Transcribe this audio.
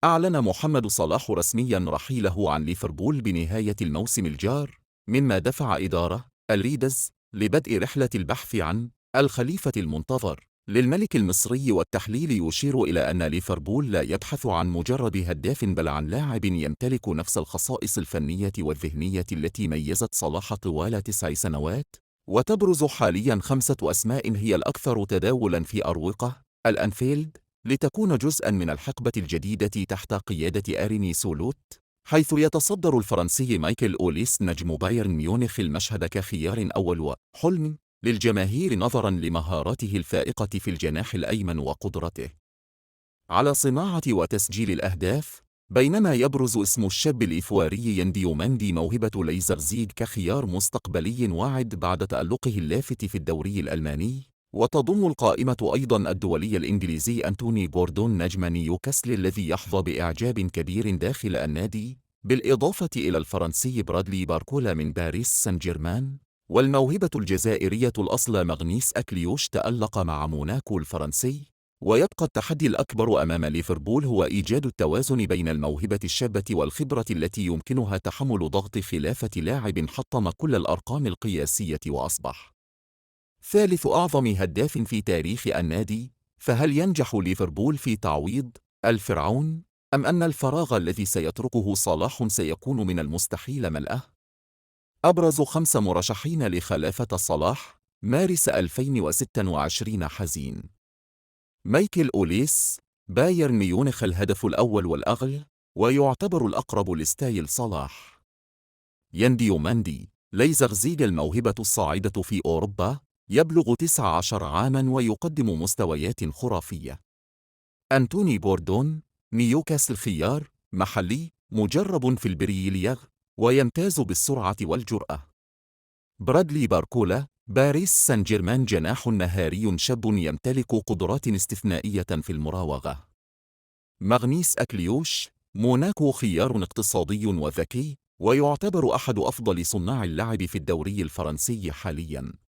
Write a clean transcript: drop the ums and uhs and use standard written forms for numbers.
أعلن محمد صلاح رسمياً رحيله عن ليفربول بنهاية الموسم الجار، مما دفع إدارة الريدز لبدء رحلة البحث عن الخليفة المنتظر للملك المصري. والتحليل يشير إلى أن ليفربول لا يبحث عن مجرد هداف، بل عن لاعب يمتلك نفس الخصائص الفنية والذهنية التي ميزت صلاح طوال 9 سنوات. وتبرز حالياً 5 أسماء هي الأكثر تداولاً في أروقة الأنفيلد، لتكون جزءاً من الحقبة الجديدة تحت قيادة آرني سولوت، حيث يتصدر الفرنسي مايكل أوليس نجم بايرن ميونخ المشهد كخيار أول وحلم للجماهير نظراً لمهاراته الفائقة في الجناح الأيمن وقدرته على صناعة وتسجيل الأهداف. بينما يبرز اسم الشاب الإيفواري ينديو ماندي موهبة ليزرزيج كخيار مستقبلي واعد بعد تألقه اللافت في الدوري الألماني. وتضم القائمة أيضاً الدولي الإنجليزي أنتوني غوردون نجم نيوكاسل الذي يحظى بإعجاب كبير داخل النادي، بالإضافة إلى الفرنسي برادلي باركولا من باريس سان جيرمان، والموهبة الجزائرية الأصل مغنيس أكليوش تألق مع موناكو الفرنسي. ويبقى التحدي الأكبر أمام ليفربول هو إيجاد التوازن بين الموهبة الشابة والخبرة التي يمكنها تحمل ضغط خلافة لاعب حطم كل الأرقام القياسية وأصبح ثالث أعظم هداف في تاريخ النادي. فهل ينجح ليفربول في تعويض الفرعون؟ أم أن الفراغ الذي سيتركه صلاح سيكون من المستحيل ملئه؟ أبرز 5 مرشحين لخلافة صلاح مارس 2026 حزين. مايكل أوليس، بايرن ميونخ الهدف الأول والأغلى، ويعتبر الأقرب لستايل صلاح. ينديو ماندي، ليزرزيج الموهبة الصاعدة في أوروبا، يبلغ 19 عاماً ويقدم مستويات خرافية. أنتوني غوردون، نيوكاسل خيار محلي مجرب في البريمير ويمتاز بالسرعة والجرأة. برادلي باركولا، باريس سان جيرمان جناح نهاري شاب يمتلك قدرات استثنائية في المراوغة. مغنيس أكليوش، موناكو خيار اقتصادي وذكي، ويعتبر أحد أفضل صناع اللعب في الدوري الفرنسي حالياً.